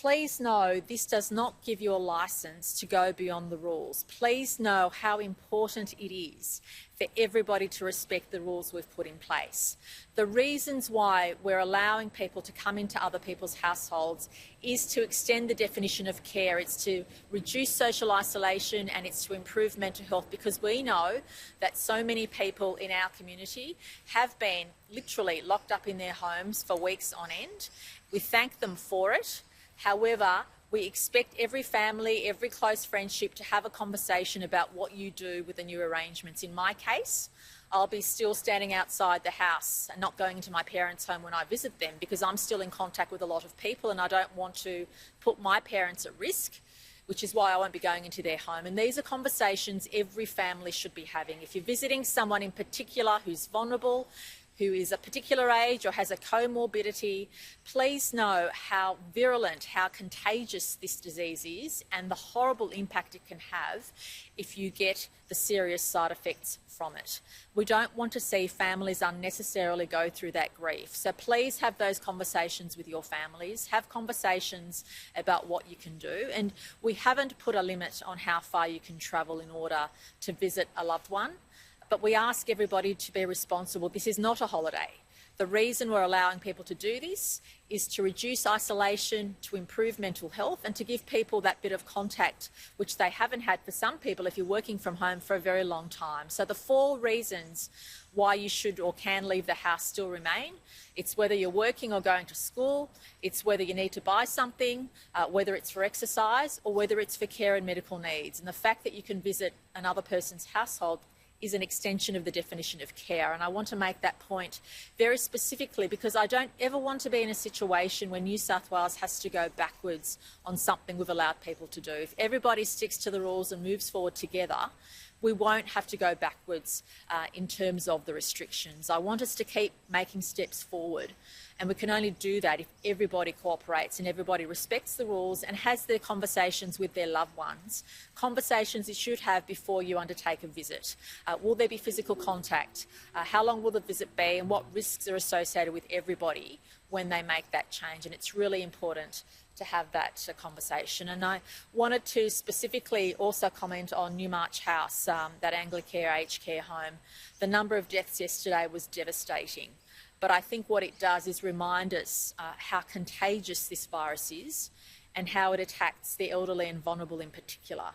Please know this does not give you a licence to go beyond the rules. Please know how important it is for everybody to respect the rules we've put in place. The reasons why we're allowing people to come into other people's households is to extend the definition of care. It's to reduce social isolation and it's to improve mental health, because we know that so many people in our community have been literally locked up in their homes for weeks on end. We thank them for it. However, we expect every family, every close friendship to have a conversation about what you do with the new arrangements. In my case, I'll be still standing outside the house and not going into my parents' home when I visit them, because I'm still in contact with a lot of people and I don't want to put my parents at risk, which is why I won't be going into their home. And these are conversations every family should be having. If you're visiting someone in particular who's vulnerable, who is a particular age or has a comorbidity, please know how virulent, how contagious this disease is and the horrible impact it can have if you get the serious side effects from it. We don't want to see families unnecessarily go through that grief. So please have those conversations with your families, have conversations about what you can do. And we haven't put a limit on how far you can travel in order to visit a loved one. But we ask everybody to be responsible. This is not a holiday. The reason we're allowing people to do this is to reduce isolation, to improve mental health, and to give people that bit of contact, which they haven't had for some people if you're working from home for a very long time. So the 4 reasons why you should or can leave the house still remain. It's whether you're working or going to school, it's whether you need to buy something, whether it's for exercise or whether it's for care and medical needs. And the fact that you can visit another person's household is an extension of the definition of care. And I want to make that point very specifically because I don't ever want to be in a situation where New South Wales has to go backwards on something we've allowed people to do. If everybody sticks to the rules and moves forward together, we won't have to go backwards in terms of the restrictions. I want us to keep making steps forward. And we can only do that if everybody cooperates and everybody respects the rules and has their conversations with their loved ones. Conversations you should have before you undertake a visit. Will there be physical contact? How long will the visit be? And what risks are associated with everybody when they make that change? And it's really important to have that conversation. And I wanted to specifically also comment on Newmarch House, that Anglicare aged care home. The number of deaths yesterday was devastating. But I think what it does is remind us how contagious this virus is and how it attacks the elderly and vulnerable in particular.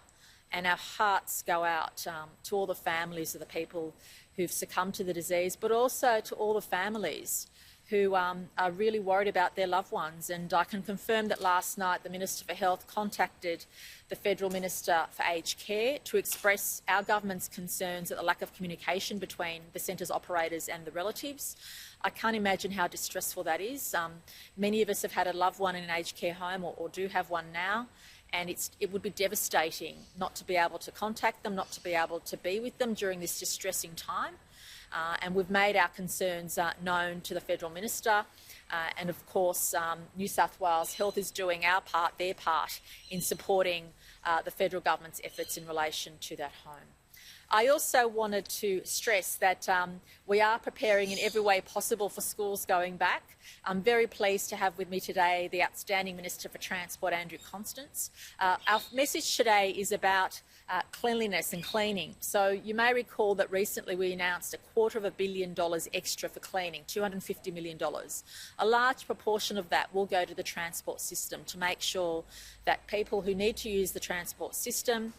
And our hearts go out to all the families of the people who've succumbed to the disease, but also to all the families who are really worried about their loved ones. And I can confirm that last night the Minister for Health contacted the Federal Minister for Aged Care to express our government's concerns at the lack of communication between the centre's operators and the relatives. I can't imagine how distressful that is. Many of us have had a loved one in an aged care home or do have one now, and it would be devastating not to be able to contact them, not to be able to be with them during this distressing time. And we've made our concerns known to the Federal Minister. And of course, New South Wales Health is doing their part in supporting the federal government's efforts in relation to that home. I also wanted to stress that we are preparing in every way possible for schools going back. I'm very pleased to have with me today the outstanding Minister for Transport, Andrew Constance. Our message today is about cleanliness and cleaning. So you may recall that recently we announced $250 million extra for cleaning, $250 million. A large proportion of that will go to the transport system to make sure that people who need to use the transport system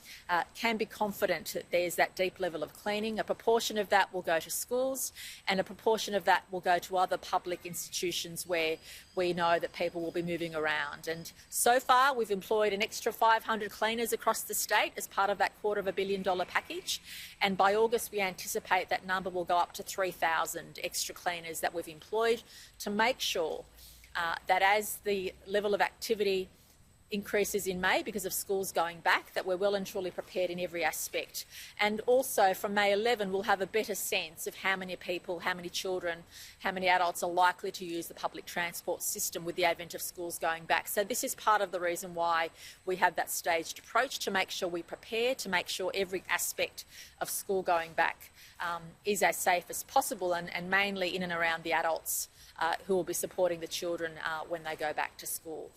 can be confident that there's that deep level of cleaning. A proportion of that will go to schools and a proportion of that will go to other public institutions where we know that people will be moving around. And so far we've employed an extra 500 cleaners across the state as part of that $250 million package. And by August we anticipate that number will go up to 3,000 extra cleaners that we've employed to make sure that as the level of activity increases in May because of schools going back, that we're well and truly prepared in every aspect. And also from May 11 we'll have a better sense of how many people, how many children, how many adults are likely to use the public transport system with the advent of schools going back. So this is part of the reason why we have that staged approach, to make sure we prepare, to make sure every aspect of school going back is as safe as possible and mainly in and around the adults who will be supporting the children when they go back to school.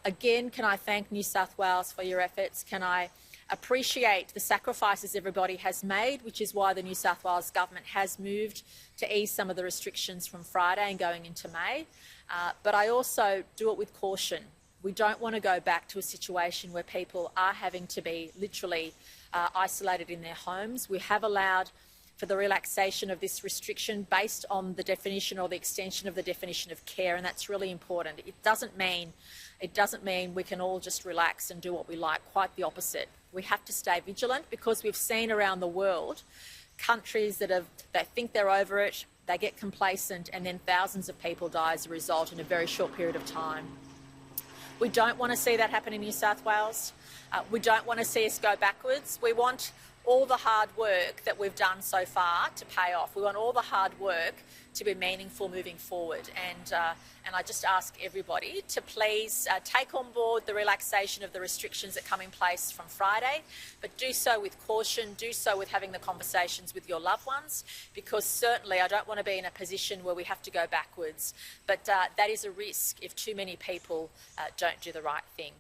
Again, can I thank New South Wales for your efforts? Can I appreciate the sacrifices everybody has made, which is why the New South Wales government has moved to ease some of the restrictions from Friday and going into May. But I also do it with caution. We don't want to go back to a situation where people are having to be literally isolated in their homes. We have allowed for the relaxation of this restriction based on the definition or the extension of the definition of care, and that's really important. It doesn't mean we can all just relax and do what we like. Quite the opposite. We have to stay vigilant, because we've seen around the world countries that think they're over it, they get complacent, and then thousands of people die as a result in a very short period of time. We don't want to see that happen in New South Wales. We don't want to see us go backwards. We want all the hard work that we've done so far to pay off. We want all the hard work to be meaningful moving forward. And I just ask everybody to please take on board the relaxation of the restrictions that come in place from Friday, but do so with caution, do so with having the conversations with your loved ones, because certainly I don't want to be in a position where we have to go backwards. But that is a risk if too many people don't do the right thing.